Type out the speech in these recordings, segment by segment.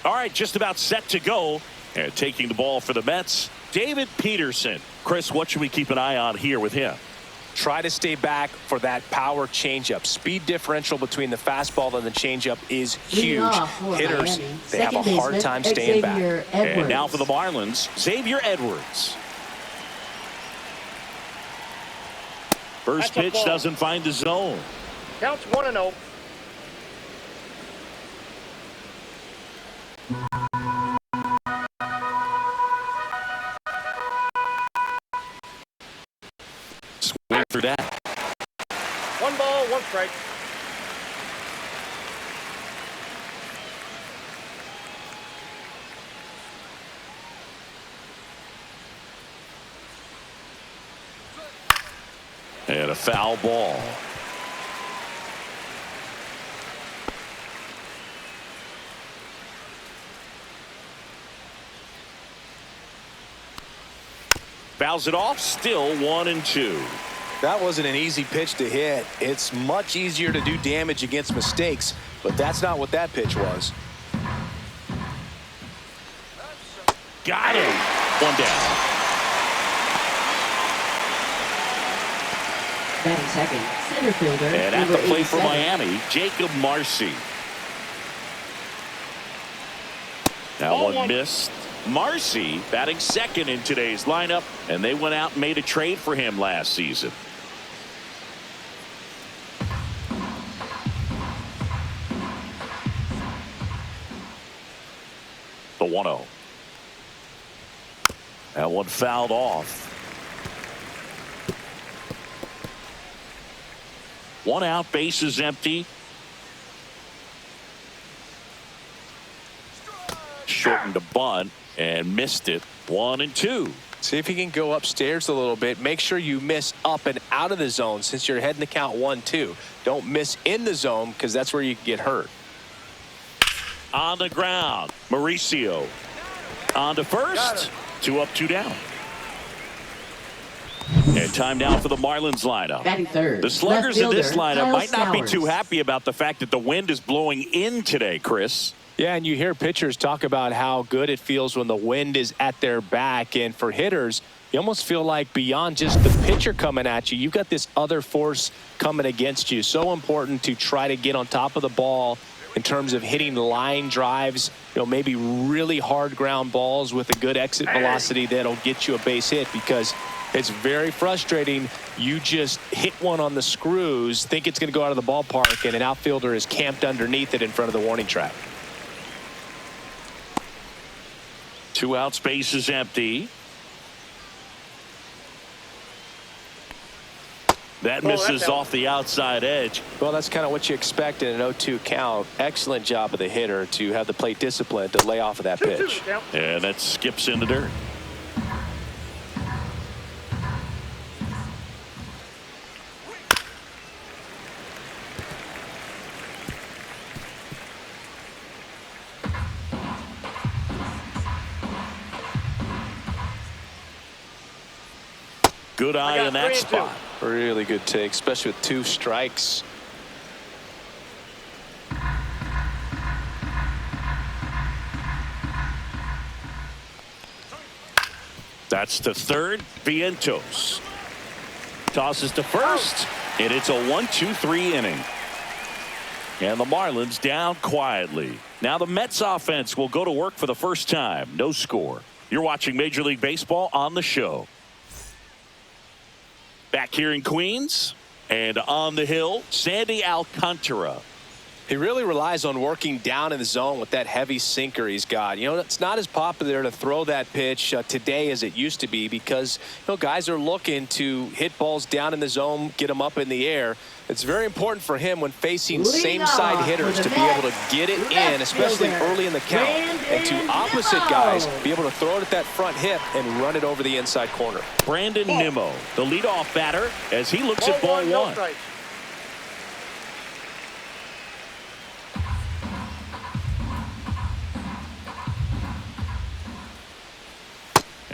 All right, just about set to go. And taking the ball for the Mets, David Peterson. Chris, what should we keep an eye on here with him? Try to stay back for that power changeup. Speed differential between the fastball and the changeup is huge. Hitters, they have a hard time staying back. And now for the Marlins, Xavier Edwards. First pitch doesn't find the zone. Counts 1-0. Swing for that. 1 ball, 1 strike. And a foul ball. Fouls it off, still 1-2. That wasn't an easy pitch to hit. It's much easier to do damage against mistakes, but that's not what that pitch was. Got him. 1 down. Batting second, center fielder. And at the plate for Miami, Jacob Marcy. Now one missed. Marcy batting second in today's lineup, and they went out and made a trade for him last season. The 1-0. That one fouled off. 1 out, bases empty. Shortened a bunt and missed it. 1-2. See if you can go upstairs a little bit. Make sure you miss up and out of the zone since you're heading to count 1-2. Don't miss in the zone because that's where you can get hurt. On the ground, Mauricio on to first. 2 up, 2 down. And time now for the Marlins lineup. Batting third, the sluggers in this lineup Kyle might not be too Stowers. happy about the fact that the wind is blowing in today, Chris. Yeah, and you hear pitchers talk about how good it feels when the wind is at their back. And for hitters, you almost feel like beyond just the pitcher coming at you, you've got this other force coming against you. So important to try to get on top of the ball in terms of hitting line drives, maybe really hard ground balls with a good exit velocity that'll get you a base hit, because it's very frustrating. You just hit one on the screws, think it's going to go out of the ballpark, and an outfielder is camped underneath it in front of the warning track. 2 out, space is empty. That misses off the outside edge. Well, that's kind of what you expect in an 0-2 count. Excellent job of the hitter to have the plate discipline to lay off of that pitch. And that skips in the dirt. Good eye in that spot. Really good take, especially with 2 strikes. That's to third. Vientos tosses to first, and it's a 1-2-3 inning. And the Marlins down quietly. Now the Mets offense will go to work for the first time. No score. You're watching Major League Baseball on the show. Back here in Queens and on the hill, Sandy Alcantara. He really relies on working down in the zone with that heavy sinker he's got. It's not as popular to throw that pitch today as it used to be, because guys are looking to hit balls down in the zone, get them up in the air. It's very important for him when facing same-side hitters to be able to get it in, especially early in the count, and to opposite guys be able to throw it at that front hip and run it over the inside corner. Brandon Nimmo, the leadoff batter, as he looks at ball 1.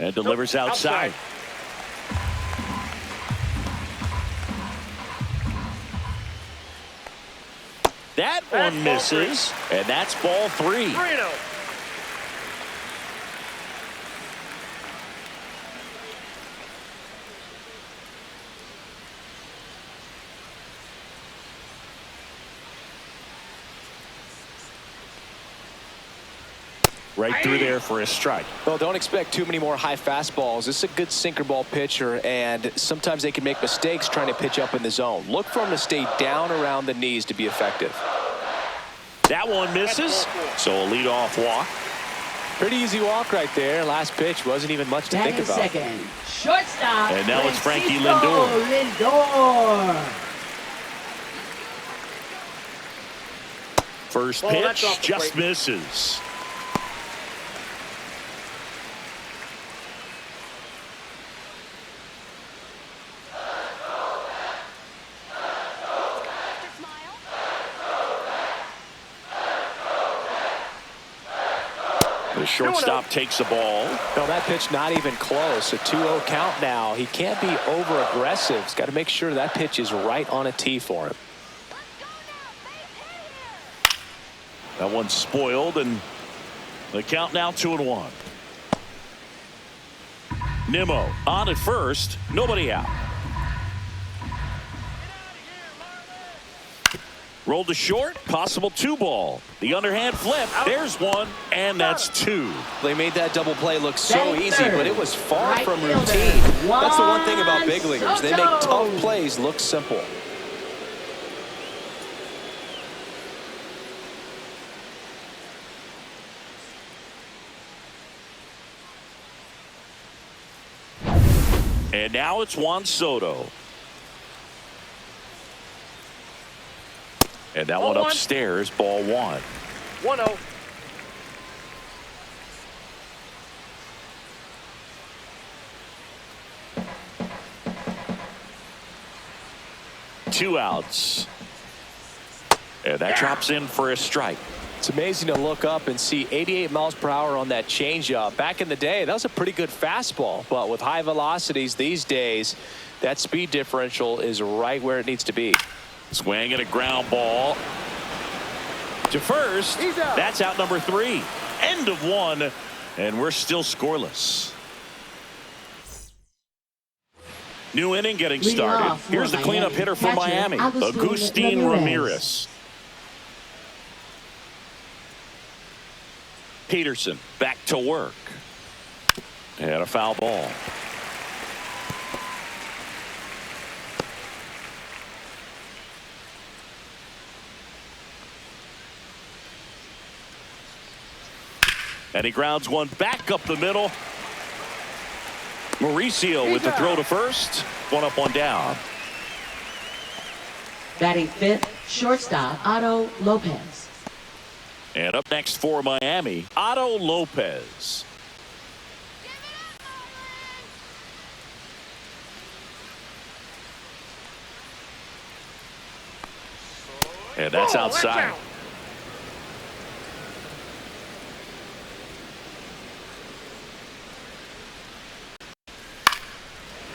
And delivers outside. That one misses, and that's ball 3. Right through there for a strike. Well, don't expect too many more high fastballs. This is a good sinker ball pitcher, and sometimes they can make mistakes trying to pitch up in the zone. Look for him to stay down around the knees to be effective. That one misses, so a leadoff walk. Pretty easy walk right there. Last pitch wasn't even much to think about. Second, shortstop. And now it's Frankie Francisco Lindor. First Oh, that's pitch off the just plate. misses. The shortstop takes the ball. No, that pitch not even close. A 2-0 count now. He can't be over-aggressive. He's got to make sure that pitch is right on a tee for him. That one's spoiled, and the count now 2-1. Nimmo on at first, nobody out. Rolled to short, possible 2-ball. The underhand flip, there's one, and that's 2. They made that double play look so That easy, third. but it was far Right from fielder, routine. That's the one thing about Juan big leaguers. They make Soto. tough plays look simple. And now it's Juan Soto. And that Ball one one. upstairs, ball 1. 1-0. Two outs. And that drops in for a strike. It's amazing to look up and see 88 miles per hour on that changeup. Back in the day, that was a pretty good fastball. But with high velocities these days, that speed differential is right where it needs to be. Swing and a ground ball to first. He's out. That's out number 3. End of 1, and we're still scoreless. New inning getting Leading started. off for Here's the cleanup Miami. hitter for Catcher, Miami, Agustin Agustin Ramirez. Ramirez. Peterson back to work. And a foul ball. And he grounds one back up the middle. Mauricio with the throw to first. One up, one down. Batting fifth, shortstop Otto Lopez. And up next for Miami, Otto Lopez. And that's Oh, that's outside. out.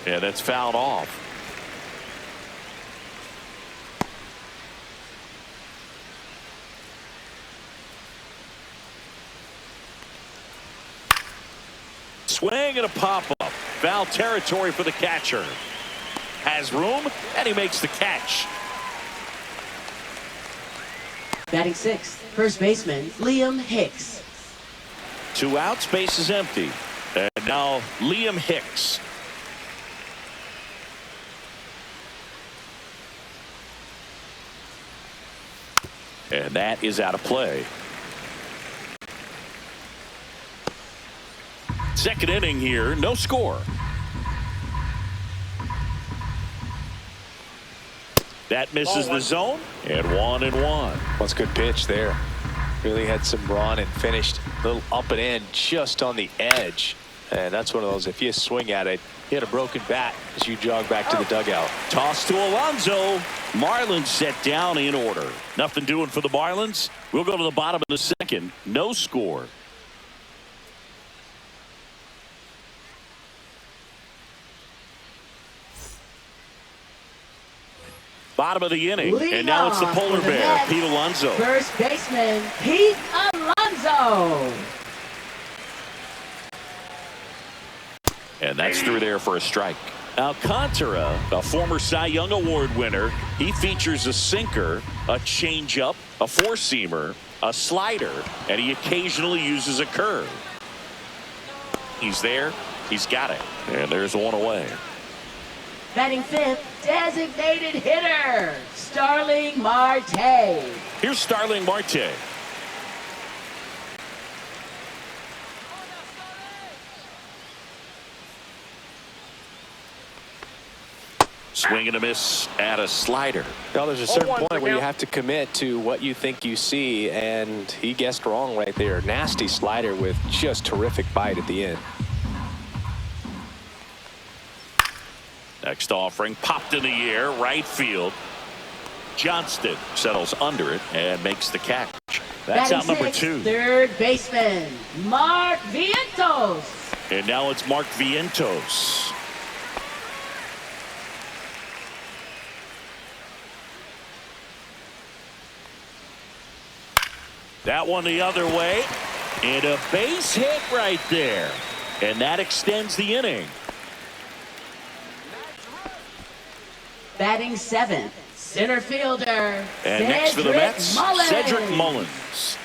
And that's fouled off. Swing and a pop-up. Foul territory for the catcher. Has room, and he makes the catch. Batting sixth, first baseman Liam Hicks. 2 outs, base is empty. And now Liam Hicks. And that is out of play. Second inning here, no score. That misses the zone, and 1-1. What's a good pitch there. Really had some run and finished a little up and in just on the edge. And that's one of those, if you swing at it, you had a broken bat as you jog back to the dugout. Toss to Alonso. Marlins set down in order. Nothing doing for the Marlins. We'll go to the bottom of the second. No score. Bottom of the inning. Leading And now it's the off polar for the bear, Mets, Pete Alonso. First baseman Pete Alonso. And that's through there for a strike. Alcantara, a former Cy Young Award winner, he features a sinker, a changeup, a four-seamer, a slider, and he occasionally uses a curve. He's there. He's got it. And there's one away. Batting fifth, designated hitter, Starling Marte. Here's Starling Marte. Swing and a miss at a slider. Well, there's a certain 0-1 point where you count. have to commit to what you think you see, and he guessed wrong right there. Nasty slider with just terrific bite at the end. Next offering popped in the air, right field. Johnston settles under it and makes the catch. That's Batting out number sixth, 2. third baseman, Mark Vientos. And now it's Mark Vientos. That one the other way. And a base hit right there. And that extends the inning. Batting seventh, center fielder, And next for the Mets, Mullins. Cedric Mullins.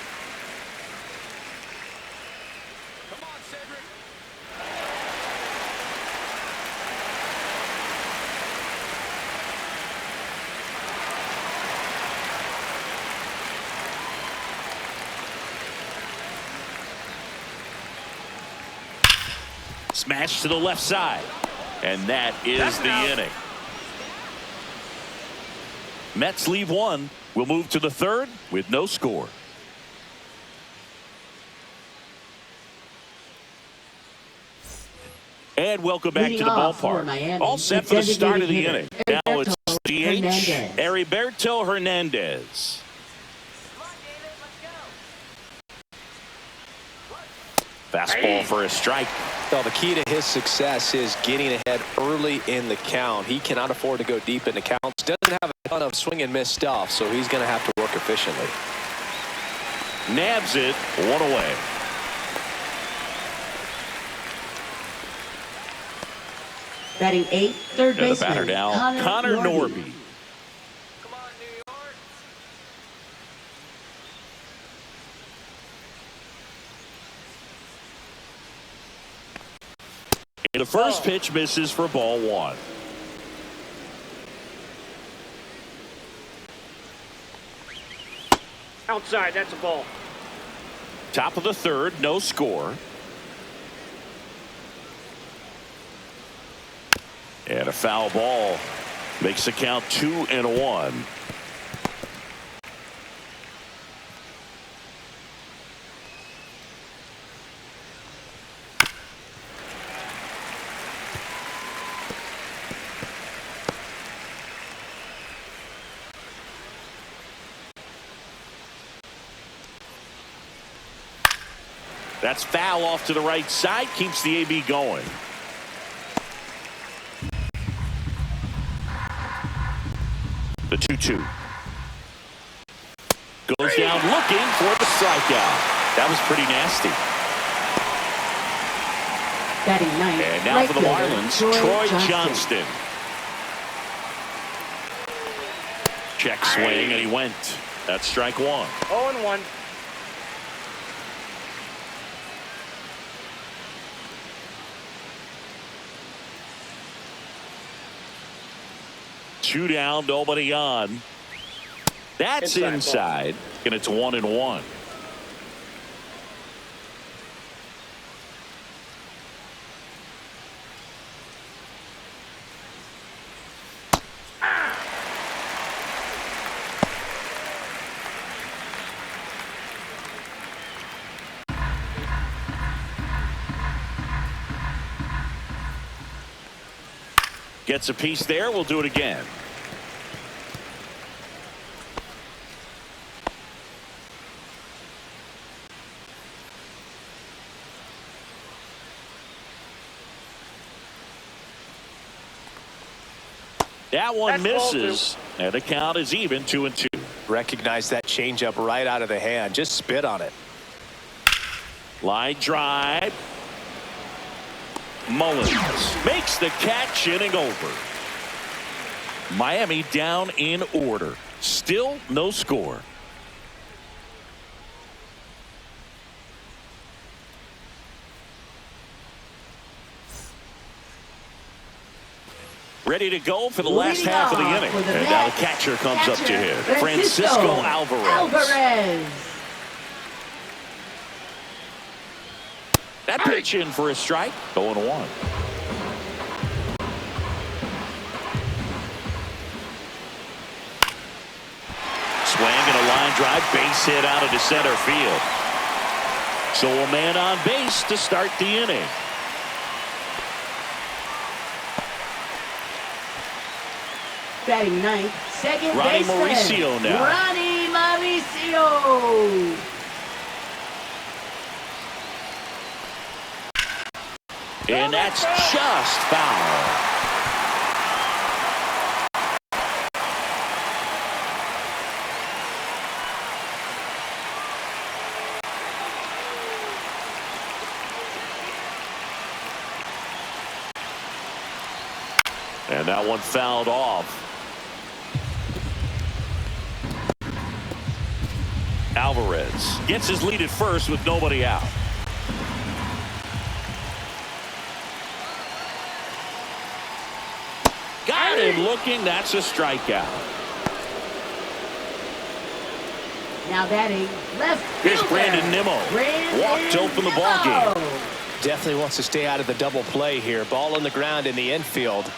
Smash to the left side. And that is the inning. Mets leave one. We'll move to the third with no score. And welcome back to Leading the off for ballpark. Miami, All set the for the start of the designated inning. hitter, Now it's DH Hernandez. Heriberto Hernandez. Fastball for a strike. Well, the key to his success is getting ahead early in the count. He cannot afford to go deep in the counts. Doesn't have a ton of swing and miss stuff, so he's going to have to work efficiently. Nabs it, one away. Batting eighth, third And the baseman, batter now, Connor Norby. The first pitch misses for ball one. Outside, that's a ball. Top of the third, no score. And a foul ball makes the count 2-1. That's foul off to the right side, keeps the AB going. The 2-2. Goes down looking for the strikeout. That was pretty nasty. Batting ninth, And now right for the fielder, Marlins, Troy Johnston. Check swing, and he went. That's strike one. 0-1. Two down, nobody on. That's inside, and it's 1-1. Gets a piece there. We'll do it again. That one misses, and the count is even 2-2. Recognize that changeup right out of the hand. Just spit on it. Line drive. Mullins makes the catch, inning over. Miami down in order. Still no score. Ready to go for the last Leading half of the off inning. for the And now the Mets, catcher comes up to hit. Francisco Francisco Alvarez. That pitch in for a strike. 0-1. Swing and a line drive, base hit out into center field. So a man on base to start the inning. Batting ninth, second Ronnie baseman. Mauricio now. Ronnie Mauricio. And that's just foul. And that one fouled off. Alvarez gets his lead at first with nobody out. Got him looking. That's a strikeout. Now batting left Here's fielder. Brandon Nimmo. Walked to open the ball game. Definitely wants to stay out of the double play here. Ball on the ground in the infield.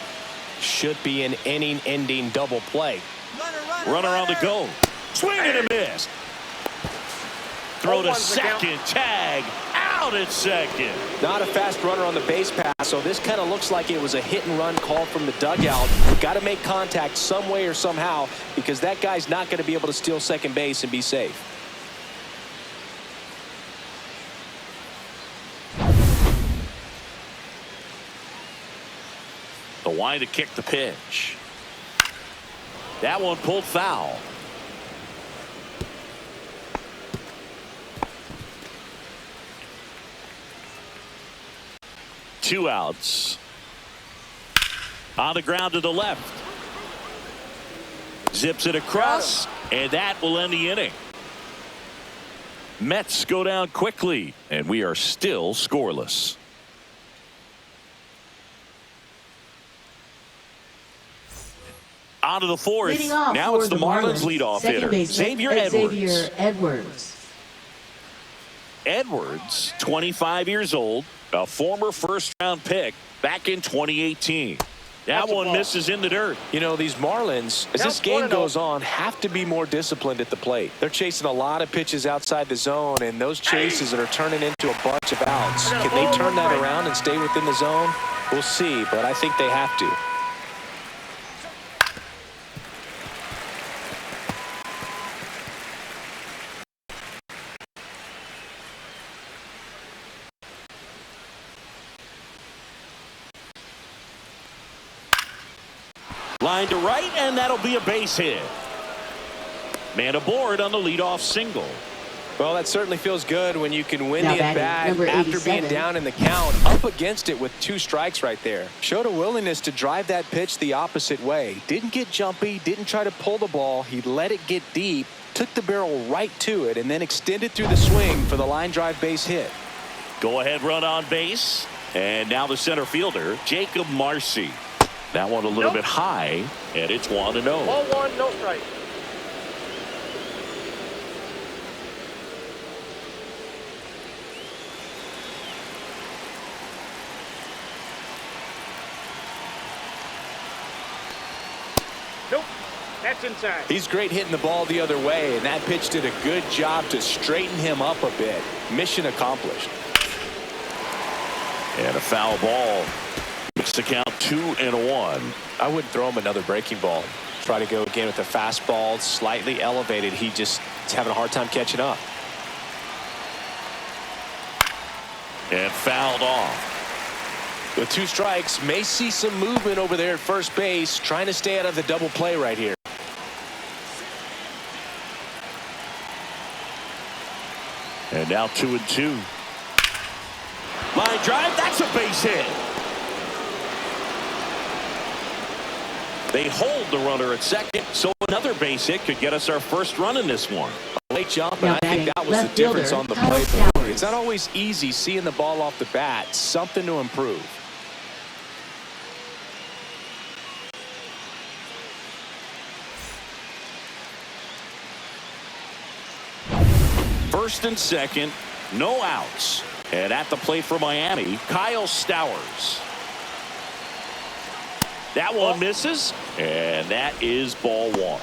Should be an inning-ending double play. Runner on the go. Swing and a miss. Throw to 0-1's the count. second. Tag out at second. Not a fast runner on the base pass, so this kind of looks like it was a hit-and-run call from the dugout. Got to make contact some way or somehow because that guy's not going to be able to steal second base and be safe. The wind to kick the pitch. That one pulled foul. Two outs. On the ground to the left. Zips it across, and that will end the inning. Mets go down quickly, and we are still scoreless. On to the fourth. Leading off Now for it's the Marlins leadoff second hitter, baseman, Xavier Edwards. Xavier Edwards. Edwards, 25 years old, a former first-round pick back in 2018. That That's a one ball. misses in the dirt. You know, these Marlins, as this Now, game 1-0. goes on, have to be more disciplined at the plate. They're chasing a lot of pitches outside the zone, and those chases that are turning into a bunch of outs. Can they turn that around and stay within the zone? We'll see, but I think they have to. Line to right, and that'll be a base hit. Man aboard on the leadoff single. Well, that certainly feels good when you can win Now the at-bat batting, number after being 87. down in the count, up against it with 2 strikes right there. Showed a willingness to drive that pitch the opposite way. Didn't get jumpy, didn't try to pull the ball. He let it get deep, took the barrel right to it, and then extended through the swing for the line drive base hit. Go ahead run on base. And now the center fielder, Jacob Marcy. That one a little bit high, and it's 1-0. Ball one, no strike. Nope, that's inside. He's great hitting the ball the other way, and that pitch did a good job to straighten him up a bit. Mission accomplished. And a foul ball. Makes the count 2-1. I wouldn't throw him another breaking ball. Try to go again with a fastball, slightly elevated. He just is having a hard time catching up. And fouled off. With 2 strikes, may see some movement over there at first base, trying to stay out of the double play right here. And now 2-2. Line drive, that's a base hit. They hold the runner at second, so another base hit could get us our first run in this one. Late jump, and Now I think that was the left difference fielder, on the Kyle play. Towers. It's not always easy seeing the ball off the bat. Something to improve. first and second, no outs. And at the plate for Miami, Kyle Stowers. That one misses, and that is ball one.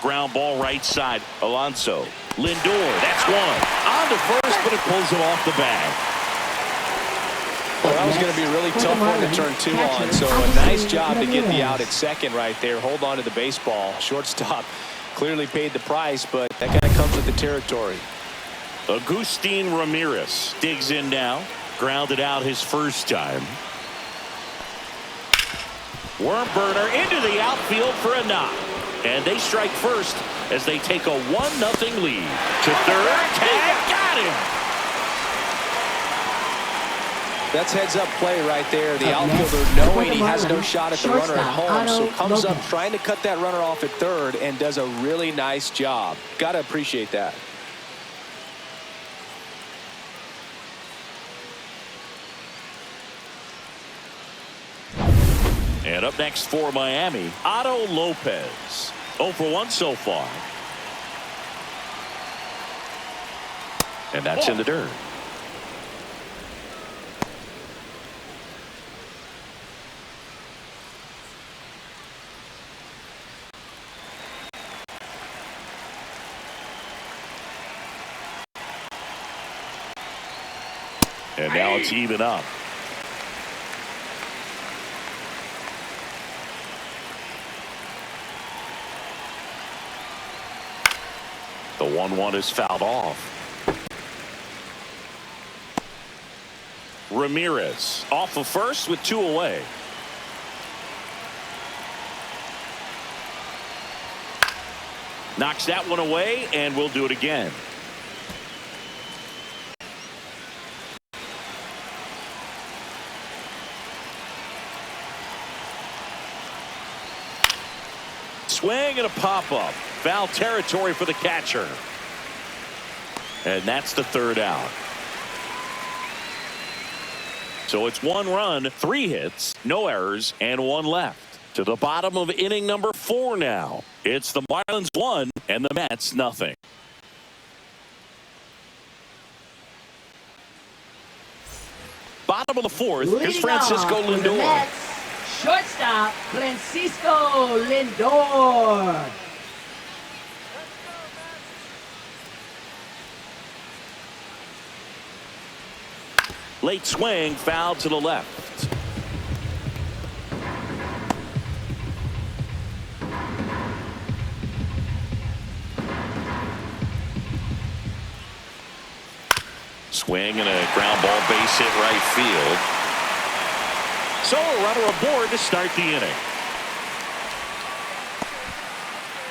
Ground ball right side. Alonso. Lindor. That's one. On to first, but it pulls him off the bag. Well, that was going to be a really tough one to turn two on. So a nice job to get the out at second right there. Hold on to the baseball. Shortstop clearly paid the price, but that kind of comes with the territory. Agustin Ramirez digs in now. Grounded out his first time. Worm burner into the outfield for a knock. And they strike first as they take a 1-0 lead. To third, tag, got him. That's heads-up play right there. The outfielder knowing he has no shot at the runner at home, so comes up trying to cut that runner off at third and does a really nice job. Got to appreciate that. And up next for Miami, Otto Lopez. 0 for 1 so far. And that's in the dirt. And now it's even up. The 1-1 is fouled off. Ramirez off of first with 2 away. Knocks that one away, and we'll do it again. Swing and a pop-up. Foul territory for the catcher. And that's the third out. So it's 1 run, 3 hits, no errors, and 1 left. To the bottom of inning number 4 now. It's the Marlins 1 and the Mets nothing. Bottom of the 4th is Francisco Lindor. Shortstop, Francisco Lindor. Late swing, foul to the left. Swing and a ground ball base hit right field. So a runner aboard to start the inning.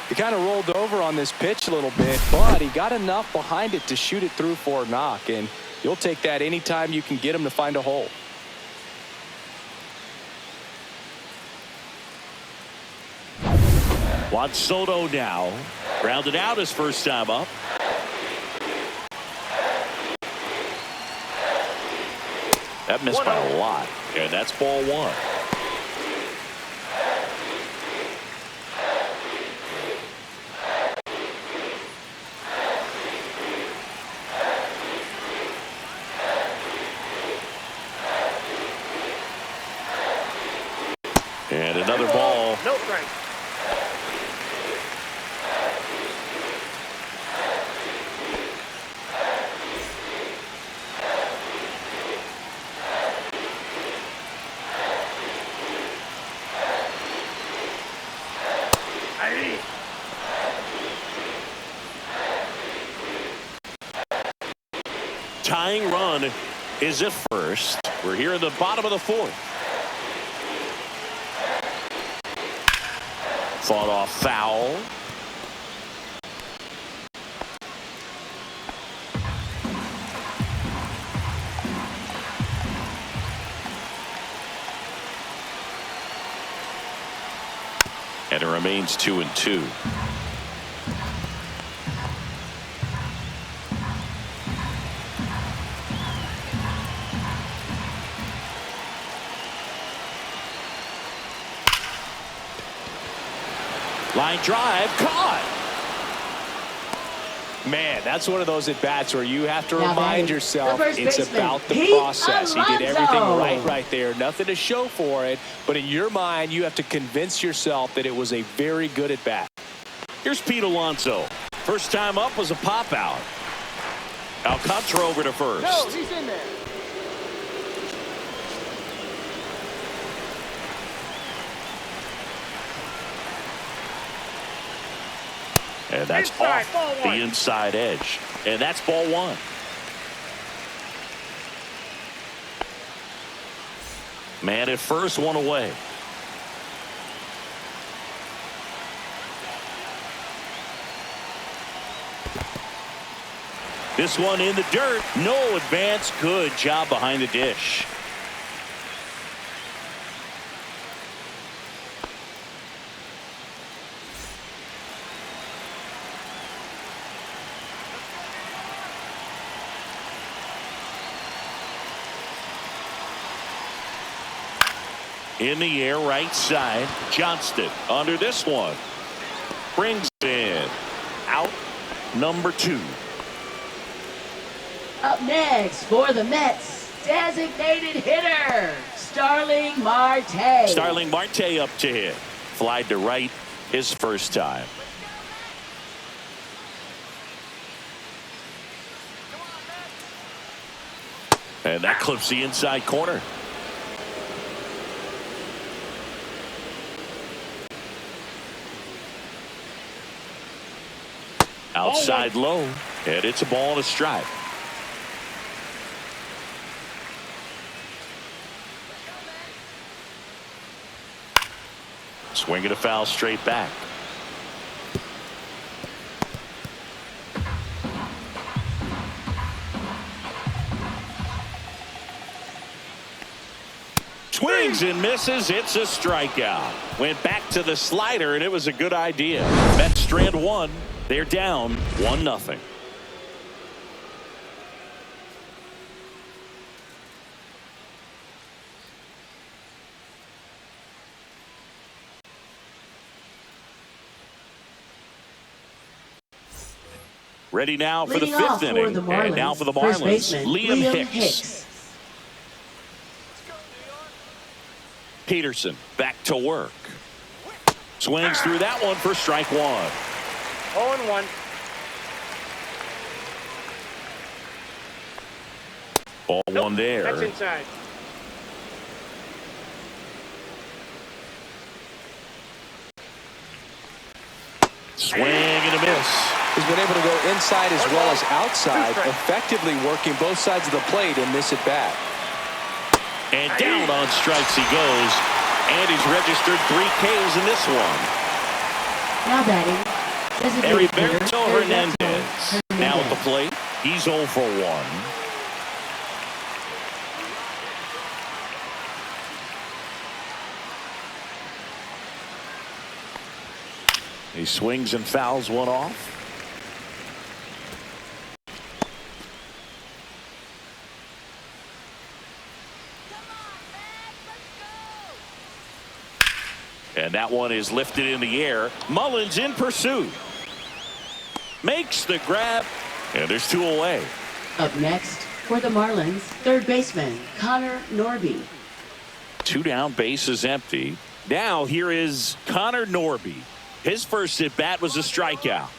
He kind of rolled over on this pitch a little bit, but he got enough behind it to shoot it through for a knock, and you'll take that anytime you can get him to find a hole. Juan Soto now grounded out his first time up. That missed by a lot, and that's ball 1. And another ball. No strike. Tying run is at first. We're here in the bottom of the 4th. Fought off foul. And it remains 2-2. Line drive, caught. Man, that's one of those at-bats where you have to Now remind batting, yourself the first it's baseman, about the Pete process. He did everything Alonso. right there. Nothing to show for it. But in your mind, you have to convince yourself that it was a very good at-bat. Here's Pete Alonso. First time up was a pop-out. Contra over to first. No, he's in there. And that's Inside, off ball the one. inside edge. And that's ball one. Man at first, one away. This one in the dirt. No advance. Good job behind the dish. In the air, right side. Johnston under this one. Brings it in. Out number 2. Up next for the Mets, designated hitter, Starling Marte. Starling Marte up to hit. Fly to right his first time. And that clips the inside corner. Outside low, and it's a ball and a strike. Swinging a foul straight back. Swings and misses. It's a strikeout. Went back to the slider, and it was a good idea. Mets strand one. They're down 1-0. Ready now for the Leading off fifth for inning. the Marlins, And now for the first Marlins, baseman, Liam Liam Hicks. Peterson back to work. Swings through that one for strike one. 0-1. Ball one there. That's inside. Swing and a miss. He's been able to go inside as well as outside, effectively working both sides of the plate in this at-bat. And down on strikes he goes. And he's registered 3 Ks in this one. Now batting, designated hitter, Heriberto Hernandez. Now at the plate, he's 0 for 1. He swings and fouls one off. And that one is lifted in the air. Mullins in pursuit. Makes the grab. And there's 2 away. Up next for the Marlins, third baseman, Connor Norby. 2 down, bases empty. Now here is Connor Norby. His first at bat was a strikeout.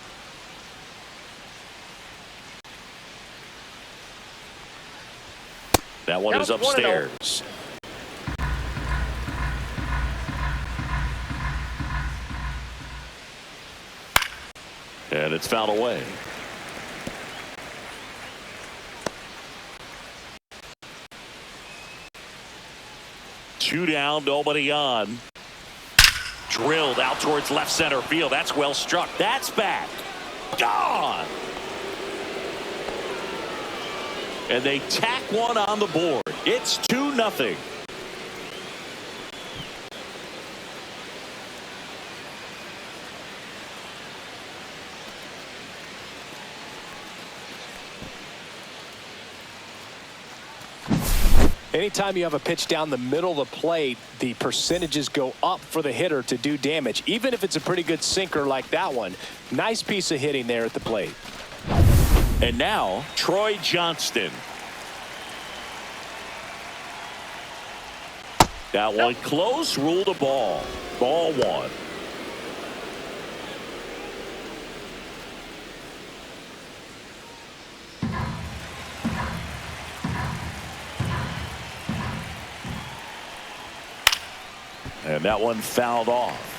That one is upstairs. And it's fouled away. Two down, nobody on. Drilled out towards left center field. That's well struck. That's back. Gone. And they tack one on the board. It's 2-0. Anytime you have a pitch down the middle of the plate, the percentages go up for the hitter to do damage, even if it's a pretty good sinker like that one. Nice piece of hitting there at the plate. And now, Troy Johnston. That one close, ruled a ball. Ball one. And that one fouled off.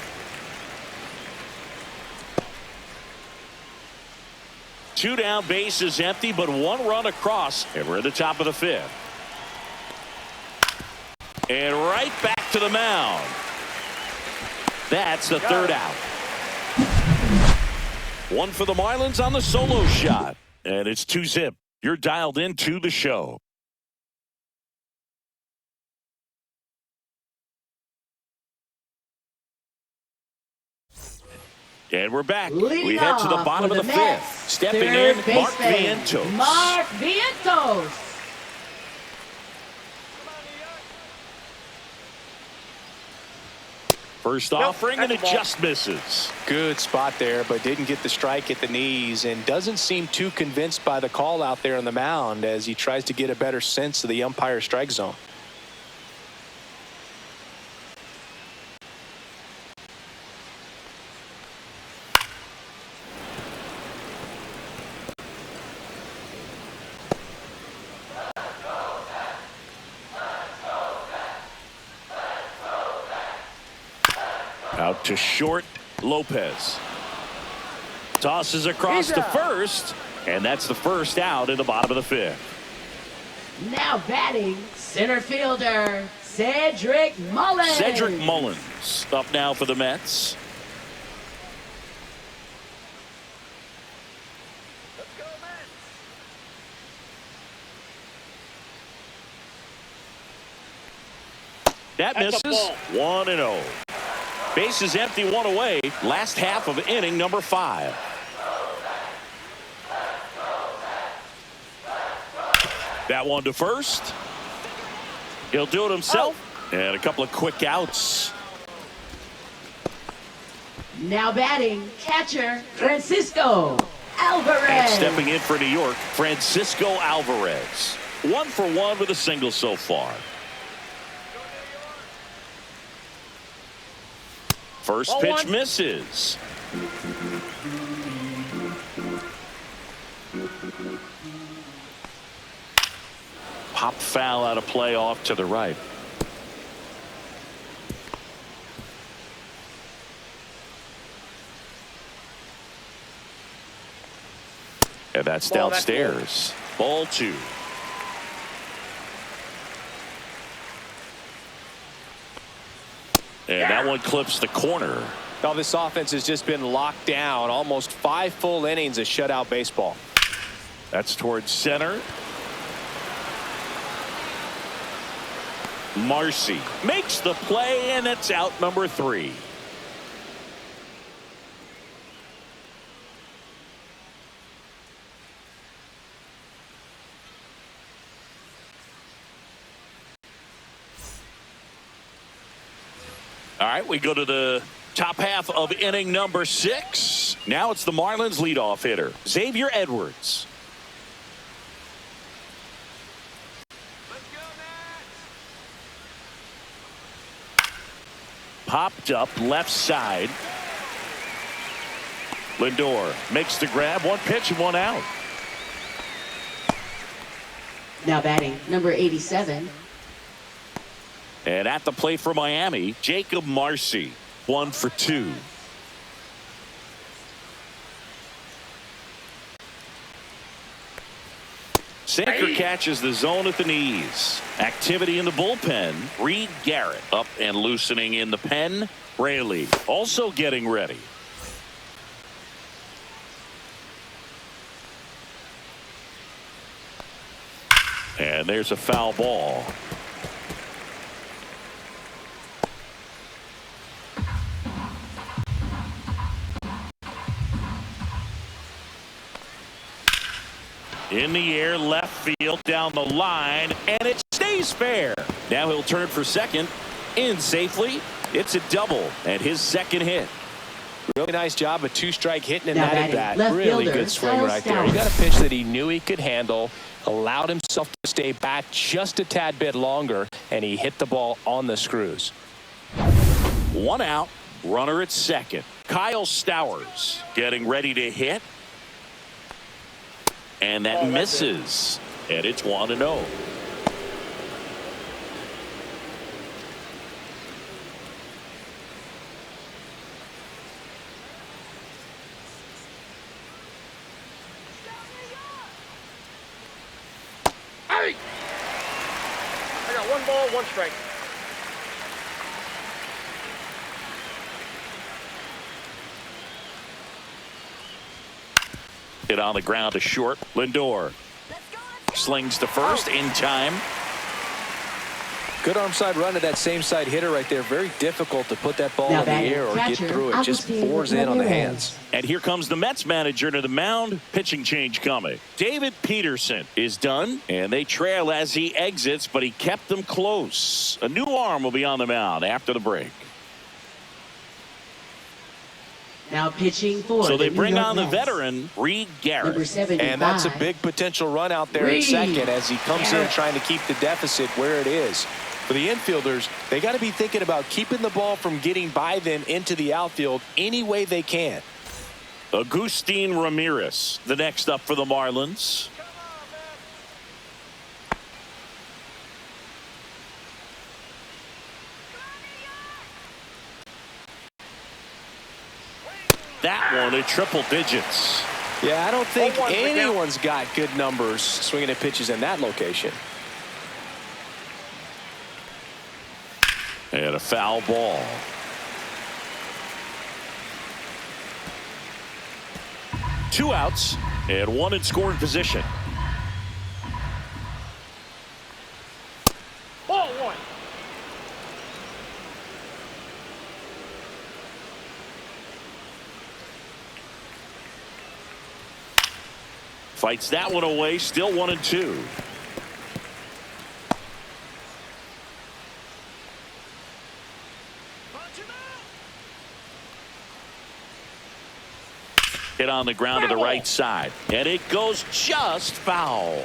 Two down, bases empty, but one run across, and we're at the top of the fifth. And right back to the mound. That's the third out. One for the Marlins on the solo shot. And it's 2-zip. You're dialed into the show. And we're back. We head to the bottom of the fifth. Stepping in, Mark Vientos. Mark Vientos. First offering, and it just misses. Good spot there, but didn't get the strike at the knees and doesn't seem too convinced by the call out there on the mound as he tries to get a better sense of the umpire strike zone. Out to short, Lopez. Tosses across to first, and that's the first out in the bottom of the fifth. Now batting, center fielder, Cedric Mullins. Cedric Mullins up now for the Mets. That misses. 1-0. Bases empty, one away. Last half of inning number 5. That one to first. He'll do it himself. And a couple of quick outs. Now batting, catcher, Francisco Alvarez. And stepping in for New York, Francisco Alvarez. 1 for 1 with a single so far. First pitch misses. Pop foul out of play off to the right. And that's downstairs. Ball 2. And that one clips the corner. Now this offense has just been locked down. Almost 5 full innings of shutout baseball. That's towards center. Marcy makes the play, and it's out number 3. All right, we go to the top half of inning number 6. Now it's the Marlins leadoff hitter, Xavier Edwards. Popped up left side. Lindor makes the grab. 1 pitch and 1 out. Now batting, number 87. And at the plate for Miami, Jacob Marcy. 1 for 2. Sinker catches the zone at the knees. Activity in the bullpen. Reed Garrett up and loosening in the pen. Raley also getting ready. And there's a foul ball. In the air, left field, down the line, and it stays He's fair. Now he'll turn for second. In safely. It's a double and his second hit. Really nice job, a two-strike hitting in Now that at batting, bat. left Really fielder, good swing right there. He got a pitch that he knew he could handle, allowed himself to stay back just a tad bit longer, and he hit the ball on the screws. 1 out, runner at second. Kyle Stowers getting ready to hit. And that misses. And it's 1-0. I got 1 ball, 1 strike. Hit on the ground to short. Lindor slings to first in time. Good arm side run to that same side hitter right there. Very difficult to put that ball Now in the batting, air or get catcher, through it. Just pours in on the hands. And here comes the Mets manager to the mound. Pitching change coming. David Peterson is done, and they trail as he exits, but he kept them close. A new arm will be on the mound after the break. Now pitching for So they the bring New York on the Mets. veteran, Reed Garrett. Number 75. And that's a big potential run out there at Reed second as he comes in Garrett. trying to keep the deficit where it is. For the infielders, they got to be thinking about keeping the ball from getting by them into the outfield any way they can. Agustin Ramirez, the next up for the Marlins. That one at triple digits. Yeah, I don't think 0-1 for count. anyone's got good numbers swinging at pitches in that location. And a foul ball. Two outs and one in scoring position. Ball 1. Fights that one away. Still 1-2. Hit on the ground to the right side, and it goes just foul.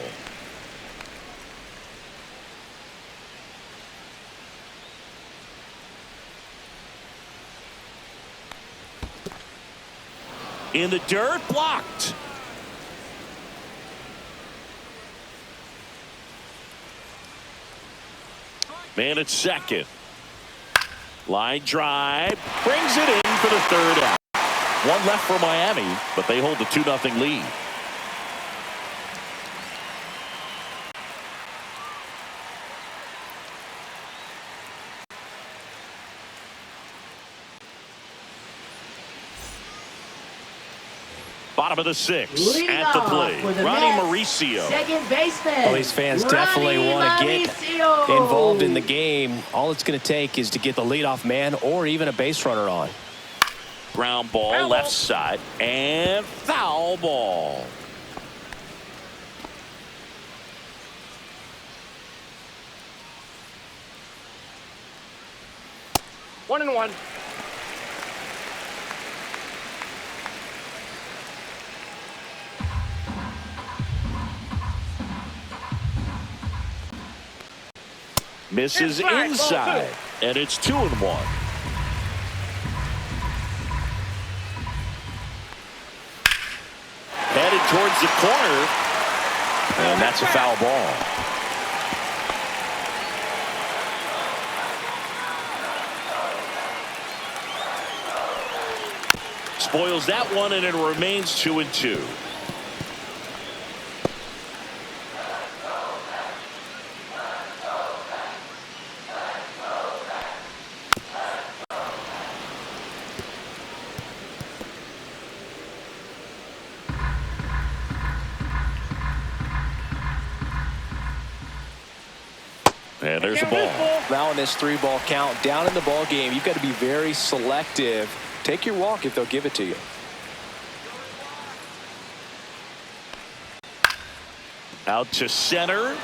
In the dirt, blocked. Man at second. Line drive, brings it in for the third out. One left for Miami, but they hold the 2-0 lead. Bottom of the 6th Leading at the off plate. for the Ronnie Mets, Mauricio. Second baseman. Well, these fans definitely Ronnie want to get Mauricio. involved in the game. All it's going to take is to get the leadoff man or even a base runner on. Ground ball, Foul left ball. side, and foul ball. One and one. Misses Inside, ball inside, two. and it's 2-1. Headed towards the corner, and that's a foul ball. Spoils that one, and it remains 2-2. And there's a ball. Now in this 3-ball count, down in the ball game, you've got to be very selective. Take your walk if they'll give it to you. Out To center.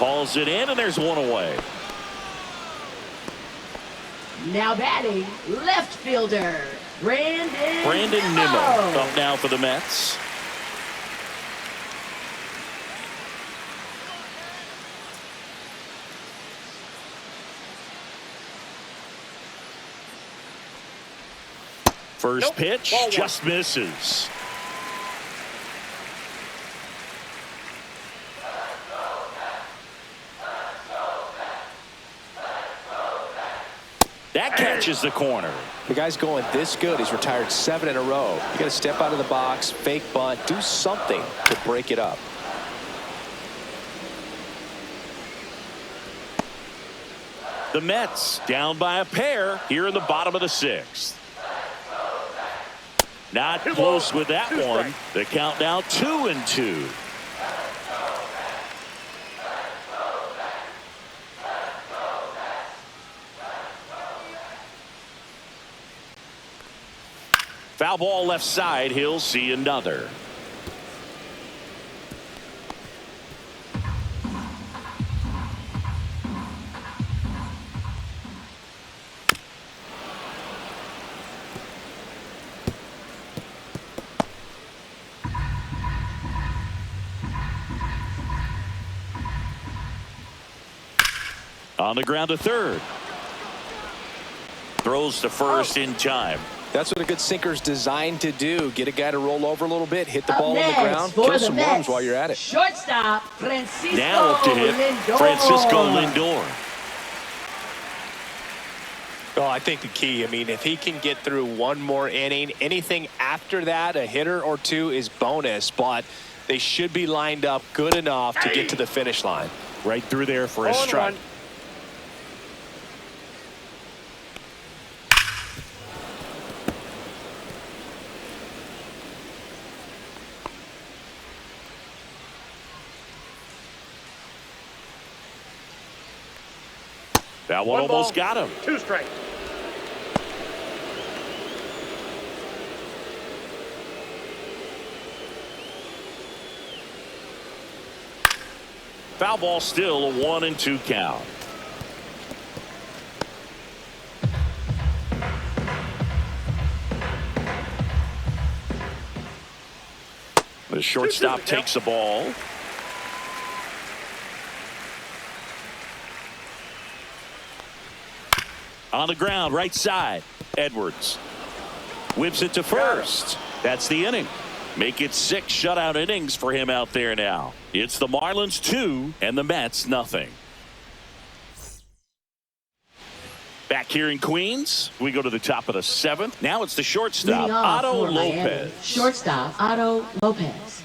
Calls it in, and there's one away. Now batting, left fielder, Brandon Nimmo up now for the Mets. First pitch just misses. That catches the corner. The guy's going this good. He's retired 7 in a row. You got to step out of the box, fake bunt, do something to break it up. The Mets down by a pair here in the bottom of the 6th. Not close with that one. The count now 2-2. Foul ball left side. He'll see another. On the ground to third. Throws to first in time. That's what a good sinker's designed to do. Get a guy to roll over a little bit, hit the ball on the ground, kill some runs while you're at it. Shortstop, Francisco now up to hit Lindor. Francisco Lindor. Well, I think the key, I mean, if he can get through one more inning, anything after that, a hitter or two is bonus, but they should be lined up good enough to get to the finish line. Right through there for a strike. That one almost got him. 2 strikes. Foul ball still a 1-2 count. The shortstop takes the ball. On the ground, right side. Edwards whips it to first. That's the inning. Make it 6 shutout innings for him out there now. It's the Marlins 2 and the Mets nothing. Back here in Queens, we go to the top of the 7th. Now it's the shortstop, Otto Lopez. Shortstop, Otto Lopez.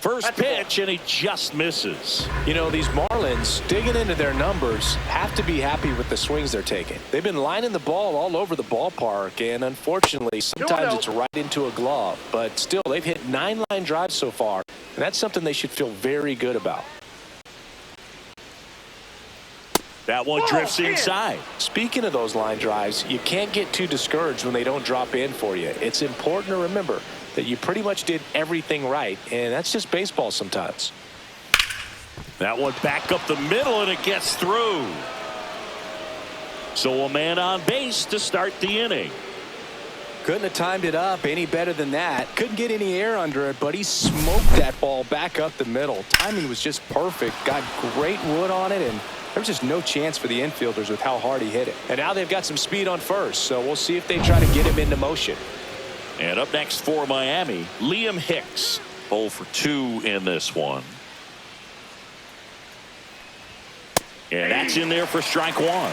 First pitch, and he just misses. You know, these Marlins, digging into their numbers, have to be happy with the swings they're taking. They've been lining the ball all over the ballpark, and unfortunately, sometimes it's right into a glove. But still, they've hit 9 line drives so far, and that's something they should feel very good about. That one drifts inside. Speaking of those line drives, you can't get too discouraged when they don't drop in for you. It's important to remember that you pretty much did everything right, and that's just baseball sometimes. That one back up the middle, and it gets through. So a man on base to start the inning. Couldn't have timed it up any better than that. Couldn't get any air under it, but he smoked that ball back up the middle. Timing was just perfect. Got great wood on it, and there was just no chance for the infielders with how hard he hit it. And now they've got some speed on first, so we'll see if they try to get him into motion. And up next for Miami, Liam Hicks. 0 for 2 in this one. And that's in there for strike 1.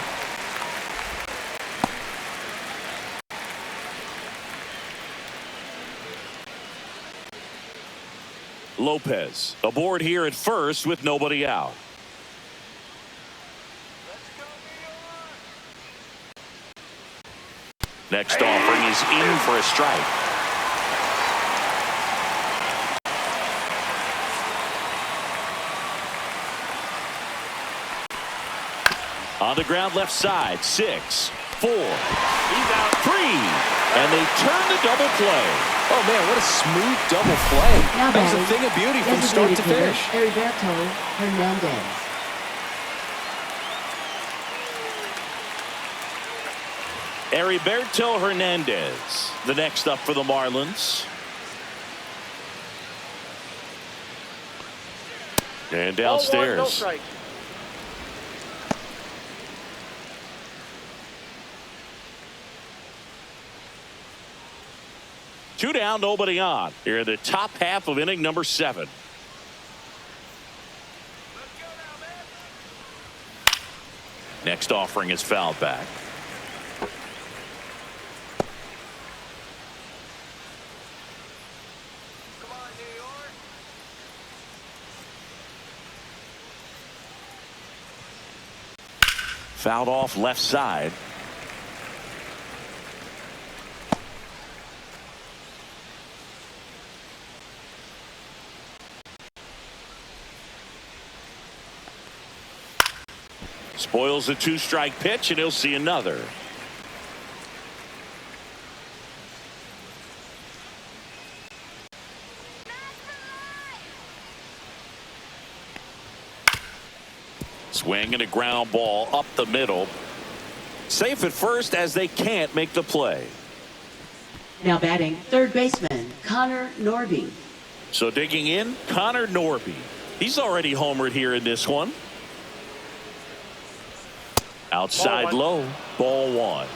Lopez aboard here at first with nobody out. Next offering is in for a strike. On the ground left side, 6. 4. He's out 3. And they turn the double play. Oh, man, what a smooth double play. Now That was a thing of beauty from start to finish. Heriberto Hernandez. Heriberto Hernandez, the next up for the Marlins. And downstairs. 0-1, no strike. Two down, nobody on. Here in the top half of inning number 7. Next offering is fouled back. Fouled off left side. Spoils a 2-strike pitch, and he'll see another. Swing and a ground ball up the middle. Safe at first as they can't make the play. Now batting, third baseman, Connor Norby. So digging in, Connor Norby. He's already homered here in this one. Outside low, ball 1.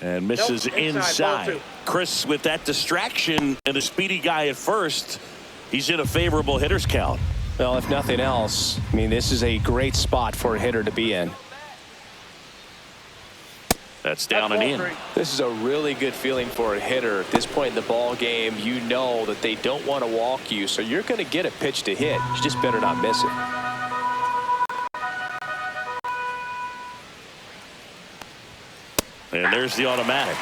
And misses Nope, inside. ball 2. Chris, with that distraction and a speedy guy at first, he's in a favorable hitter's count. Well, if nothing else, I mean, this is a great spot for a hitter to be in. That's down and in. This is a really good feeling for a hitter. At this point in the ball game, you know that they don't want to walk you, so you're going to get a pitch to hit. You just better not miss it. And there's the automatic.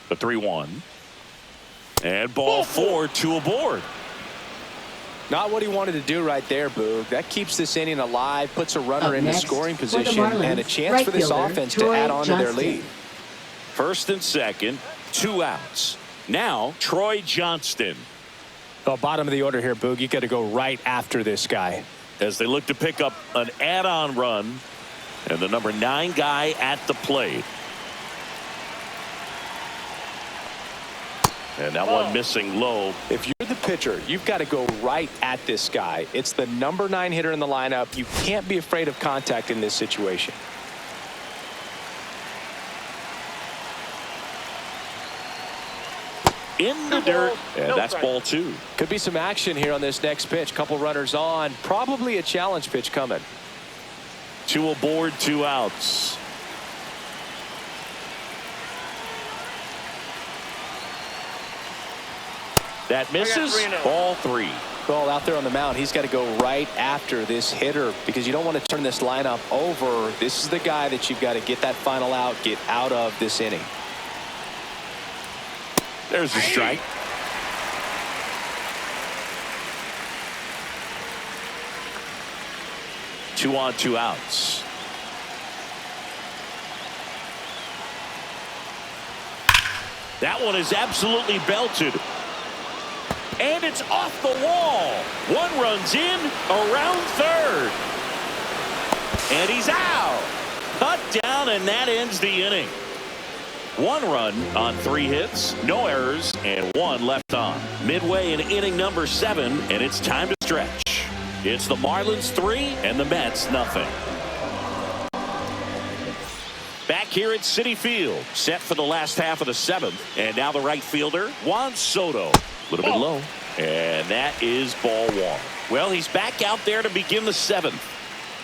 The 3-1. And ball 4, 2 aboard. Not what he wanted to do right there, Boog. That keeps this inning alive, puts a runner in the scoring position, and a chance for this offense to add on to their lead. First and second, 2 outs. Now, Troy Johnston. Well, bottom of the order here, Boog. You got to go right after this guy. As they look to pick up an add-on run, and the number 9 guy at the plate. And that one missing low. If you're the pitcher, you've got to go right at this guy. It's the number 9 hitter in the lineup. You can't be afraid of contact in this situation. In the dirt, and that's ball 2. Could be some action here on this next pitch. Couple runners on. Probably a challenge pitch coming. 2 aboard, 2 outs. That misses. Ball 3. Well, out there on the mound, he's got to go right after this hitter because you don't want to turn this lineup over. This is the guy that you've got to get that final out, get out of this inning. There's the strike. Two on, 2 outs. That one is absolutely belted. And it's off the wall. 1 runs in, around third. And he's out. Cut down, and that ends the inning. 1 run on 3 hits, no errors, and 1 left on. Midway in inning number 7, and it's time to stretch. It's the Marlins 3 and the Mets nothing. Back here at Citi Field, set for the last half of the 7th, and now the right fielder, Juan Soto. A little bit low, and that is ball 1. Well, he's back out there to begin the 7th.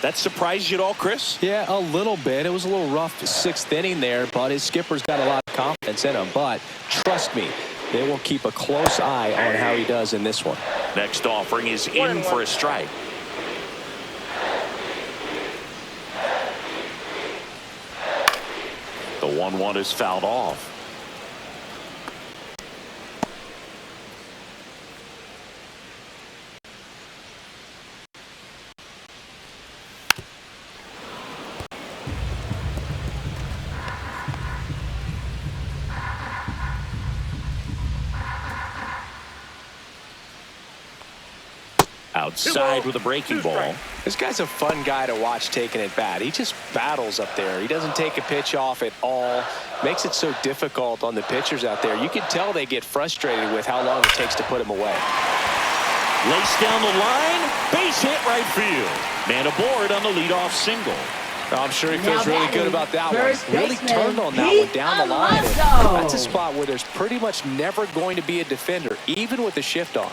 That surprised you at all, Chris? Yeah, a little bit. It was a little rough 6th inning there, but his skipper's got a lot of confidence in him. But trust me, They will keep a close eye on how he does in this one. Next offering is in for a strike. The 1-1 is fouled off. Outside with a breaking ball. This guy's a fun guy to watch taking at bat. He just battles up there. He doesn't take a pitch off at all. Makes it so difficult on the pitchers out there. You can tell they get frustrated with how long it takes to put him away. Lace down the line. Base hit right field. Man aboard on the leadoff single. I'm sure he feels really good about that one. Really turned on that one down the line. That's a spot where there's pretty much never going to be a defender, even with the shift on.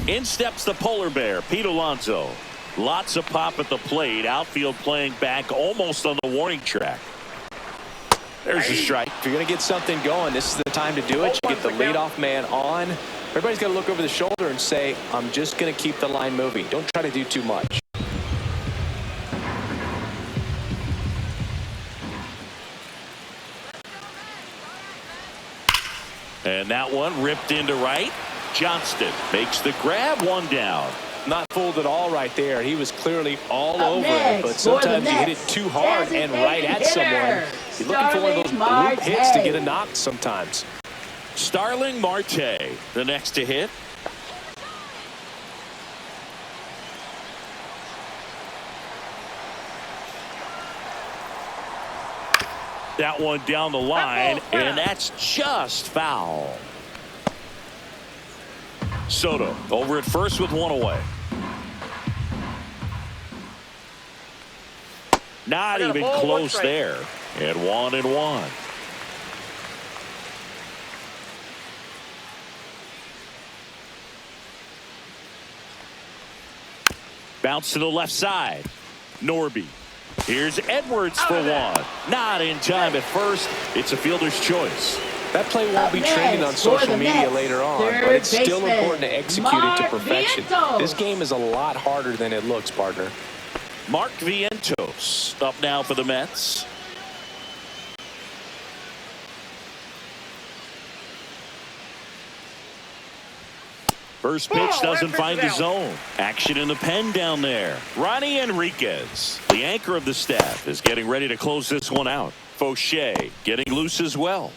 In steps the polar bear, Pete Alonso. Lots of pop at the plate. Outfield playing back almost on the warning track. There's a strike. If you're going to get something going, this is the time to do it. You get the leadoff man on. Everybody's got to look over the shoulder and say, I'm just going to keep the line moving. Don't try to do too much. And that one ripped into right. Johnston makes the grab, one down. Not fooled at all right there. He was clearly all over it, but sometimes you hit it too hard and right at someone. You're looking for one of those loop hits to get a knock sometimes. Starling Marte, the next to hit. That one down the line, and that's just foul. Soto over at first with one away. Not even close there. And 1-1. Bounce to the left side. Norby. Here's Edwards for one. Not in time at first. It's a fielder's choice. That play won't be trending on social media later on, but it's still important to execute it to perfection. This game is a lot harder than it looks, partner. Mark Vientos up now for the Mets. First pitch doesn't find the zone. Action in the pen down there. Ronnie Enriquez, the anchor of the staff, is getting ready to close this one out. Fauché getting loose as well.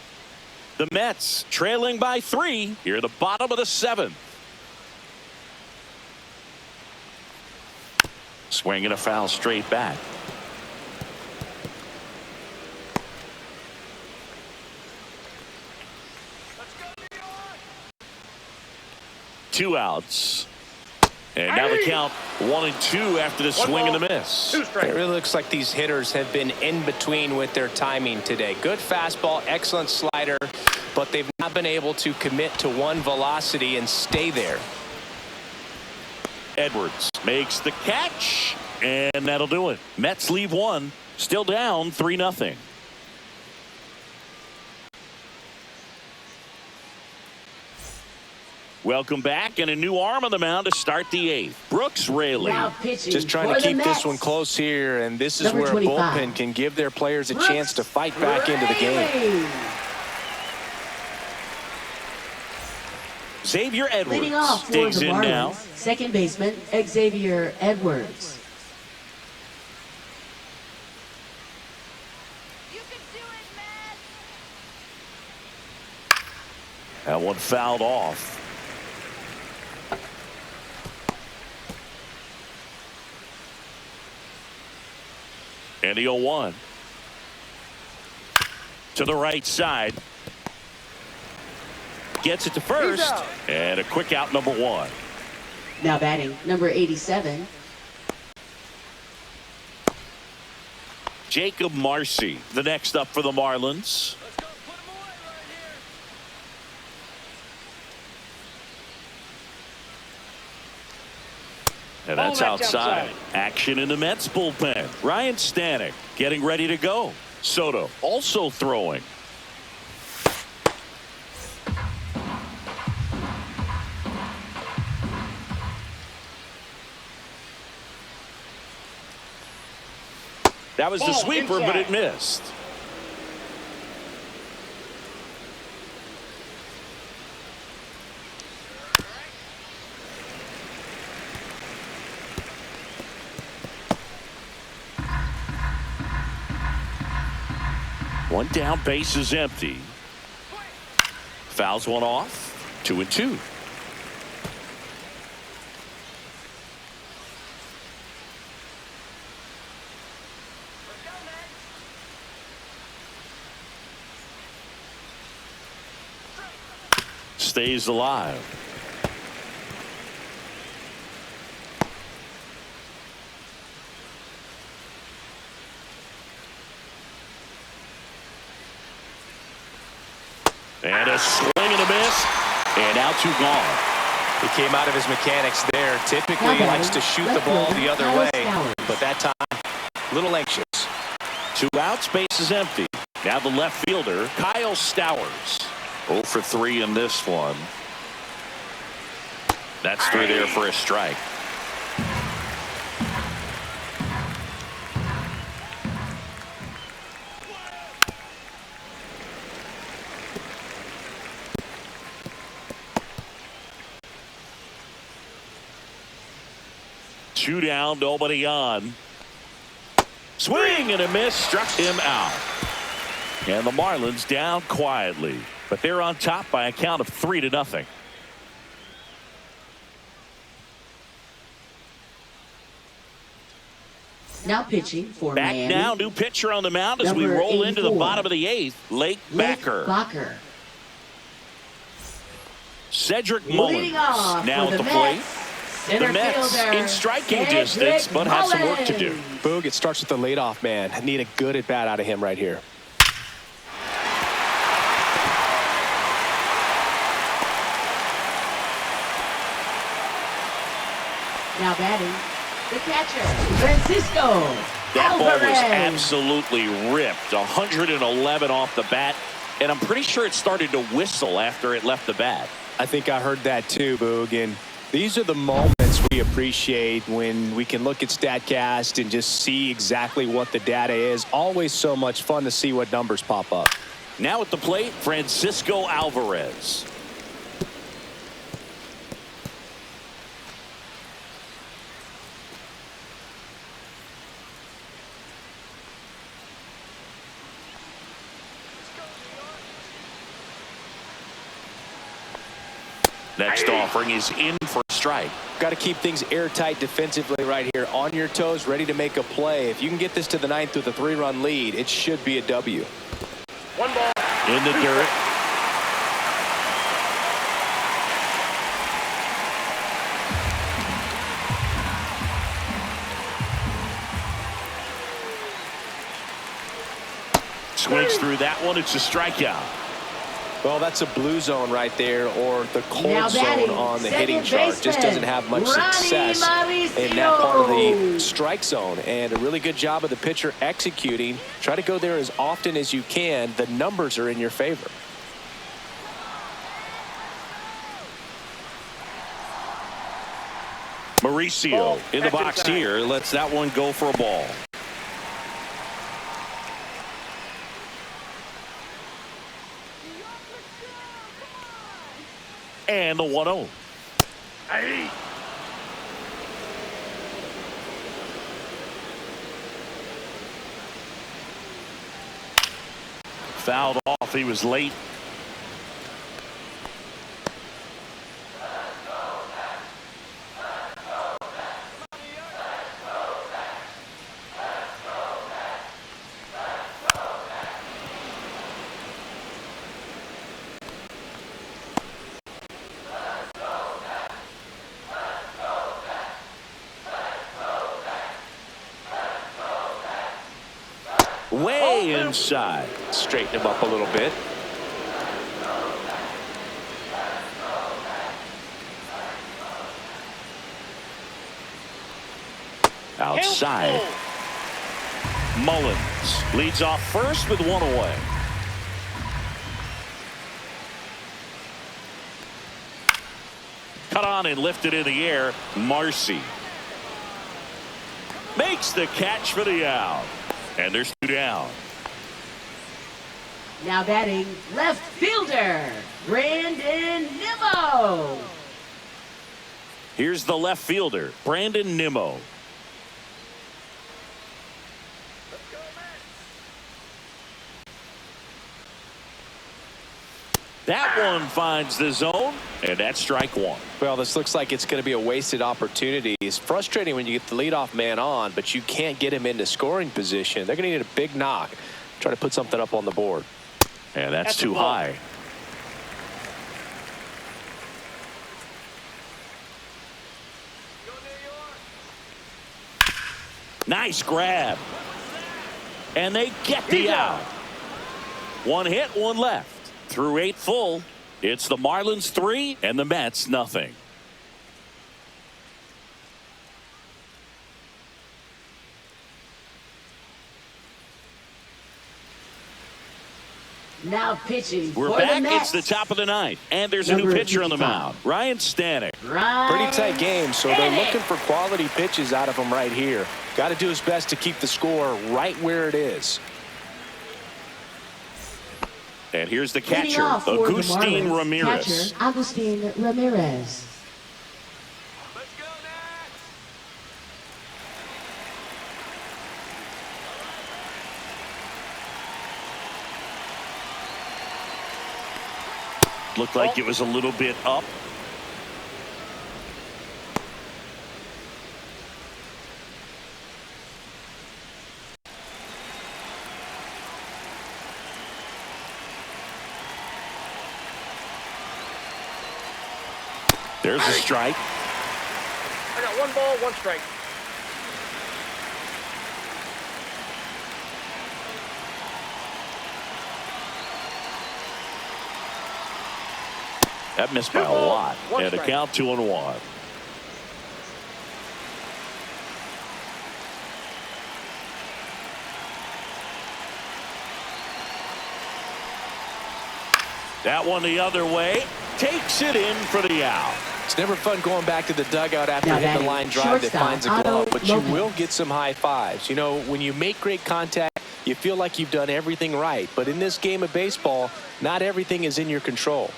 The Mets trailing by 3 here at the bottom of the 7th. Swinging a foul straight back. Two outs. And now the count 1-2 after the swing and the miss. It really looks like these hitters have been in between with their timing today. Good fastball, excellent slider, but they've not been able to commit to one velocity and stay there. Edwards makes the catch, and that'll do it. Mets leave one, still down 3-0. Welcome back, and a new arm on the mound to start the 8th. Brooks Raley. Just trying to keep this one close here, and this is where a bullpen can give their players a chance to fight back into the game. Xavier Edwards digs in now. Second baseman, Xavier Edwards. That one fouled off. And the 0-1. To the right side. Gets it to first. And a quick out, number 1. Now batting, number 87. Jacob Marcy, the next up for the Marlins. And that's outside. Action in the Mets bullpen. Ryan Stanek getting ready to go. Soto also throwing. That was the sweeper, but it missed. One down, base is empty. Fouls one off. 2-2. Stays alive. And a swing and a miss. And out to gone. He came out of his mechanics there. Typically he likes to shoot the ball the other way, but that time a little anxious. 2 outs, base is empty. Now the left fielder, Kyle Stowers. 0 for 3 in this one. That's 3 there for a strike. Two down, nobody on. Swing and a miss, struck him out. And the Marlins down quietly, but they're on top by a count of 3-0. Now pitching for Back Miami. now, new pitcher on the mound as we Number roll into the 84. bottom of the 8th. Lake Backer. Cedric Leading off Mullins now for at the the plate. Mets, center The Mets fielder, in striking Cedric distance, but have some work to do. Mullins. Boog, it starts with the leadoff man. I need a good at bat out of him right here. Now batting, the catcher, Francisco That ball was Alvarez. absolutely ripped. 111 off the bat, and I'm pretty sure it started to whistle after it left the bat. I think I heard that too, Boog. And these are the moments we appreciate when we can look at StatCast and just see exactly what the data is. Always so much fun to see what numbers pop up. Now at the plate, Francisco Alvarez. Next offering is in for a strike. Got to keep things airtight defensively right here. On your toes, ready to make a play. If you can get this to the 9th with a 3-run lead, it should be a W. One ball. In the dirt. Swings through that one. It's a strikeout. Well, that's a blue zone right there, or the cold Now batting, zone on the second hitting chart. Just baseman, doesn't have much Ronnie success Mauricio. in that part of the strike zone. And a really good job of the pitcher executing. Try to go there as often as you can. The numbers are in your favor. Mauricio in the Catch box inside. here. Lets that one go for a ball. And the 1-0. Hey. Fouled off. He was late. Way inside. Straighten him up a little bit. outside. Mullins leads off first with one away. Cut on and lifted in the air. Marcy makes the catch for the out. And there's two down. Now batting left fielder, Brandon Nimmo. Here's the left fielder, Brandon Nimmo. That one finds the zone, and that's strike one. Well, this looks like it's going to be a wasted opportunity. It's frustrating when you get the leadoff man on, but you can't get him into scoring position. They're going to need a big knock. Try to put something up on the board. And that's too high. Nice grab. And they get the out. One hit, one left. Through 8 full, it's the Marlins 3 and the Mets nothing. Now pitching We're for back. the Mets. It's the top of the ninth, and there's a new pitcher on the mound, Ryan Stanek. Pretty tight game, so they're looking for quality pitches out of him right here. Got to do his best to keep the score right where it is. And here's the catcher, Agustin Ramirez. Catcher, Agustin Ramirez. Looked like it was a little bit up. There's a strike. I got 1 ball, 1 strike. That missed by a lot. And a count 2-1. That one the other way. Takes it in for the out. It's never fun going back to the dugout after hitting the line drive that finds a glove, but you will get some high fives. You know, when you make great contact, you feel like you've done everything right. But in this game of baseball, not everything is in your control.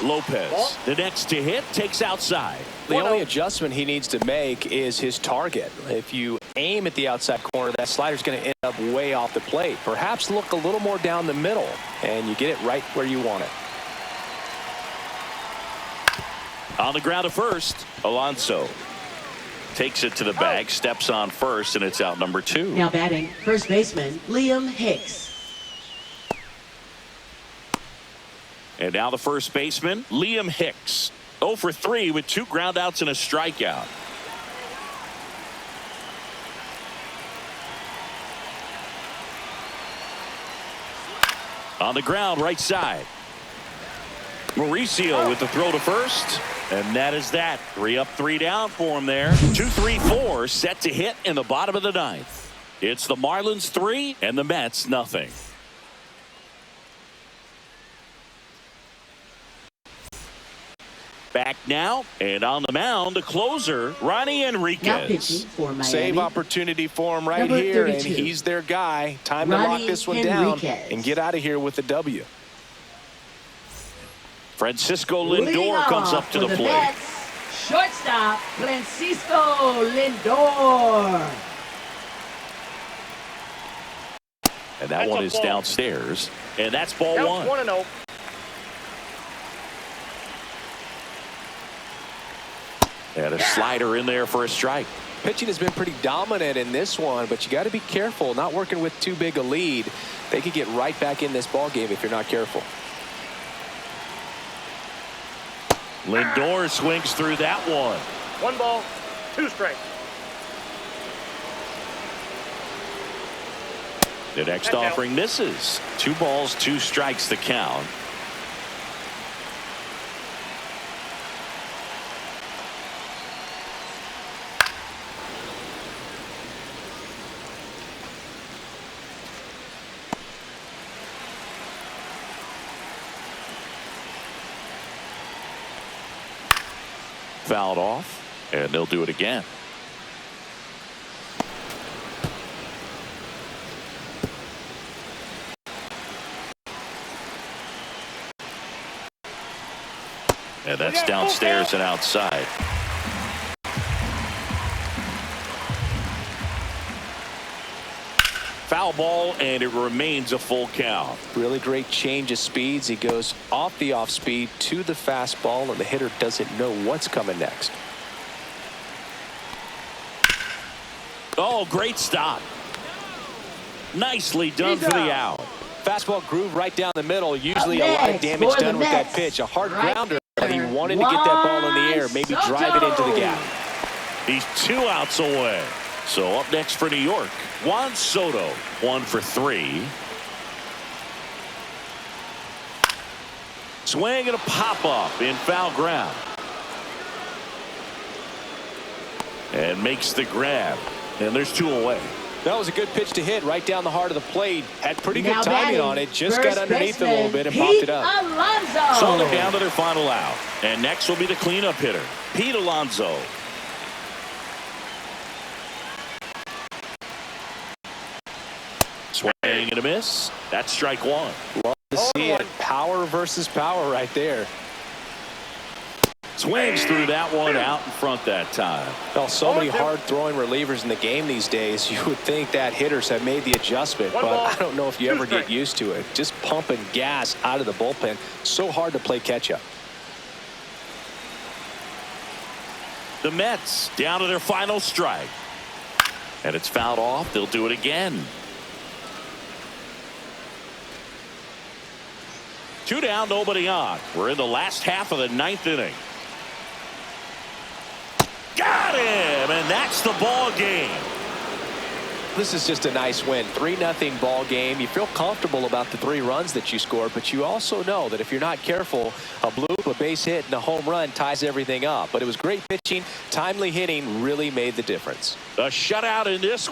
Lopez, the next to hit, takes outside. The only adjustment he needs to make is his target. If you aim at the outside corner, that slider's going to end up way off the plate. Perhaps look a little more down the middle, and you get it right where you want it. On the ground to first, Alonso takes it to the bag, steps on first, and it's out number 2. Now batting first baseman Liam Hicks. And now the first baseman, Liam Hicks. 0 for 3 with 2 groundouts and a strikeout. On the ground, right side. Mauricio with the throw to first. And that is that. 3 up, 3 down for him there. 2-3-4 set to hit in the bottom of the ninth. It's the Marlins 3 and the Mets nothing. Back now, and on the mound, the closer, Ronnie Enriquez. Save opportunity for him right Number here, 32. and he's their guy. Time to Ronnie lock this one Enriquez. down and get out of here with the W. Francisco Lindor Leading comes up off to for the plate. Mets, shortstop, Francisco Lindor. And that one is downstairs, and that's ball Count 1. 1-0. And a slider in there for a strike. Pitching has been pretty dominant in this one, but you got to be careful. Not working with too big a lead. They could get right back in this ball game if you're not careful. Lindor swings through that one. 1 ball, 2 strikes. The next offering misses. 2 balls, 2 strikes the count. Fouled off, and they'll do it again. And that's downstairs and outside. Foul ball, and it remains a full count. Really great change of speeds. He goes off the off speed to the fastball, and the hitter doesn't know what's coming next. Oh, great stop. Nicely done for the out. Fastball groove right down the middle. Usually a lot of damage done with that pitch. A hard grounder, but he wanted to get that ball in the air, maybe drive it into the gap. He's 2 outs away. So up next for New York, Juan Soto, 1 for 3. Swing and a pop-up in foul ground. And makes the grab. And there's 2 away. That was a good pitch to hit right down the heart of the plate. Had pretty good timing on it. Just got underneath a little bit and popped it up. So they're down to their final out. And next will be the cleanup hitter, Pete Alonso. Swing and a miss. That's strike 1. Love to see it. Power versus power right there. Swings through that one out in front that time. Well, so many hard-throwing relievers in the game these days. You would think that hitters have made the adjustment, but I don't know if you ever get used to it. Just pumping gas out of the bullpen. So hard to play catch-up. The Mets down to their final strike. And it's fouled off. They'll do it again. 2 down, nobody on. We're in the last half of the 9th inning. Got him, and that's the ball game. This is just a nice win. 3-0 ball game. You feel comfortable about the 3 runs that you scored, but you also know that if you're not careful, a bloop, a base hit, and a home run ties everything up. But it was great pitching. Timely hitting really made the difference. A shutout in this